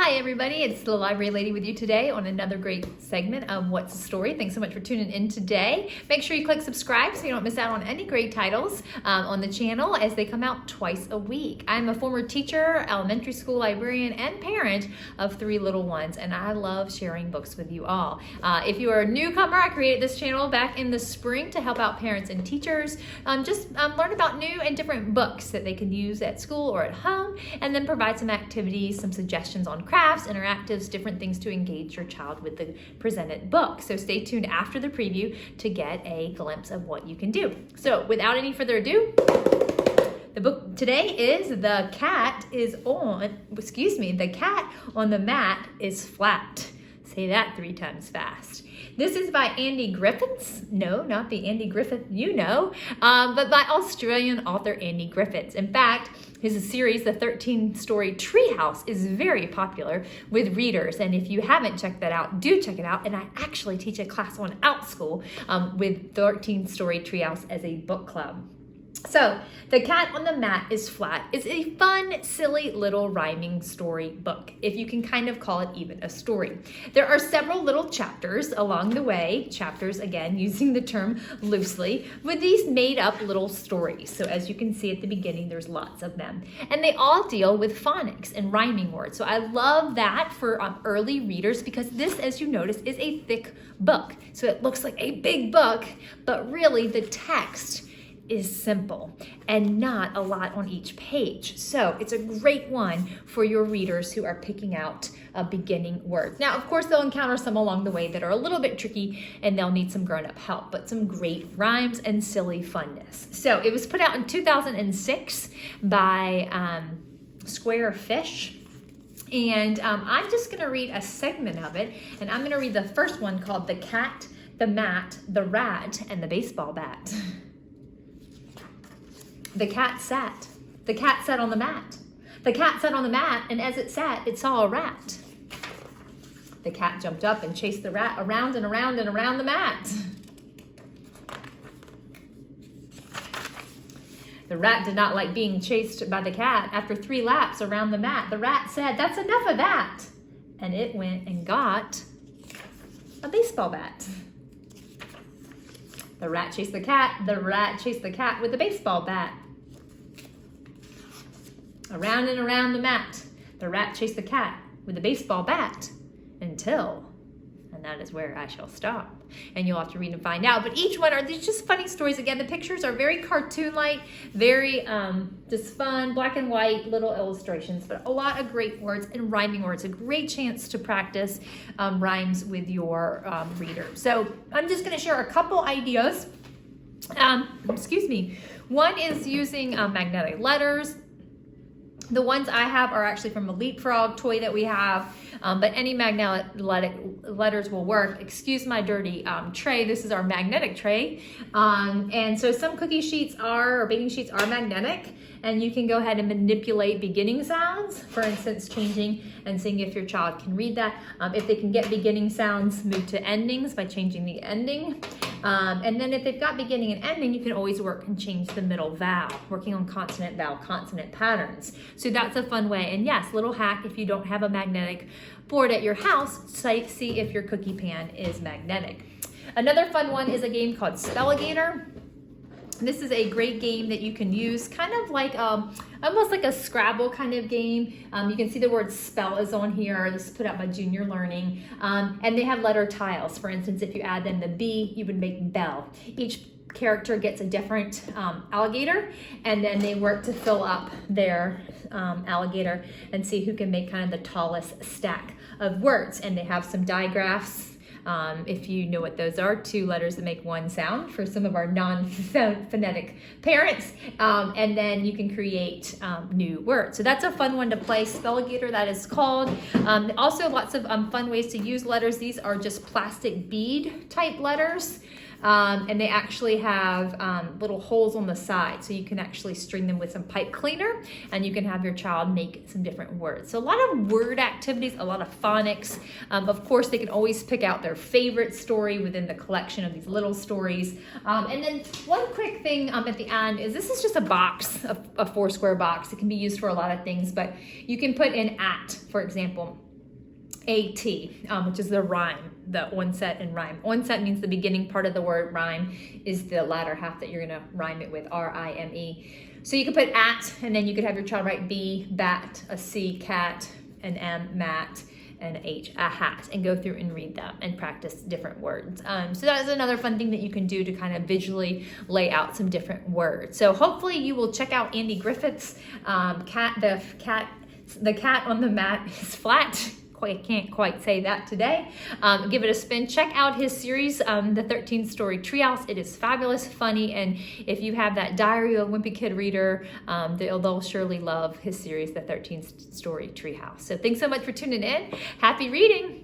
Hi everybody, it's the Library Lady with you today on another great segment of What's a Story. Thanks so much for tuning in today. Make sure you click subscribe so you don't miss out on any great titles on the channel as they come out twice a week. I'm a former teacher, elementary school librarian, and parent of 3 little ones, and I love sharing books with you all. If you are a newcomer, I created this channel back in the spring to help out parents and teachers learn about new and different books that they can use at school or at home, and then provide some activities, some suggestions on crafts, interactives, different things to engage your child with the presented book. So stay tuned after the preview to get a glimpse of what you can do. So without any further ado, the book today is The Cat on the Mat is Flat. Say that 3 times fast. This is by Andy Griffiths. No, not the Andy Griffith you know, but by Australian author Andy Griffiths. In fact, his series, the 13-Story Treehouse, is very popular with readers. And if you haven't checked that out, do check it out. And I actually teach a class on OutSchool with 13-Story Treehouse as a book club. So, The Cat on the Mat is Flat is a fun, silly little rhyming story book, if you can kind of call it even a story. There are several little chapters along the way, chapters again using the term loosely, with these made up little stories. So as you can see at the beginning, there's lots of them. And they all deal with phonics and rhyming words. So I love that for early readers because this, as you notice, is a thick book. So it looks like a big book, but really the text is simple and not a lot on each page. So it's a great one for your readers who are picking out beginning words. Now, of course, they'll encounter some along the way that are a little bit tricky and they'll need some grown-up help, but some great rhymes and silly funness. So it was put out in 2006 by Square Fish. And I'm just gonna read a segment of it, and I'm gonna read the first one called The Cat, the Mat, the Rat, and the Baseball Bat. The cat sat on the mat. The cat sat on the mat, and as it sat, it saw a rat. The cat jumped up and chased the rat around and around and around the mat. The rat did not like being chased by the cat. After 3 laps around the mat, the rat said, "That's enough of that." And it went and got a baseball bat. The rat chased the cat. The rat chased the cat with the baseball bat. Around and around the mat, the rat chased the cat with the baseball bat until, and that is where I shall stop. And you'll have to read and find out. But each one are these just funny stories. Again, the pictures are very cartoon-like, very just fun, black and white little illustrations, but a lot of great words and rhyming words. A great chance to practice rhymes with your reader. So I'm just going to share a couple ideas. One is using magnetic letters. The ones I have are actually from a Leapfrog toy that we have, but any magnetic letters will work. Excuse my dirty tray. This is our magnetic tray. And so some cookie sheets or baking sheets are magnetic, and you can go ahead and manipulate beginning sounds, for instance, changing and seeing if your child can read that. If they can get beginning sounds, move to endings by changing the ending. And then if they've got beginning and ending, you can always work and change the middle vowel, working on consonant, vowel, consonant patterns. So that's a fun way. And yes, little hack, if you don't have a magnetic board at your house, see if your cookie pan is magnetic. Another fun one is a game called Spelliganer. This is a great game that you can use, kind of like almost like a Scrabble kind of game. You can see the word spell is on here. This is put out by Junior Learning. And they have letter tiles. For instance, if you add them the B, you would make bell. Each character gets a different alligator, and then they work to fill up their alligator and see who can make kind of the tallest stack of words. And they have some digraphs. If you know what those are, 2 letters that make 1 sound for some of our non-phonetic parents. And then you can create new words. So that's a fun one to play. Spelliganer, that is called. Also lots of fun ways to use letters. These are just plastic bead type letters. And they actually have little holes on the side, so you can actually string them with some pipe cleaner, and you can have your child make some different words. So a lot of word activities, a lot of phonics. Of course, they can always pick out their favorite story within the collection of these little stories. And then one quick thing at the end is this is just a box, a 4 square box. It can be used for a lot of things, but you can put in at, for example. A-T, which is the rhyme, the onset and rhyme. Onset means the beginning part of the word. Rhyme is the latter half that you're going to rhyme it with, R-I-M-E. So you could put at, and then you could have your child write B, bat, a C, cat, an M, mat, and an H, a hat, and go through and read them and practice different words. So that is another fun thing that you can do to kind of visually lay out some different words. So hopefully you will check out Andy Griffiths' The cat on the mat is flat. I can't quite say that today. Give it a spin. Check out his series, the 13 Story Treehouse. It is fabulous, funny, and if you have that Diary of a Wimpy Kid reader, they'll surely love his series, the 13 Story Treehouse. So thanks so much for tuning in. Happy reading.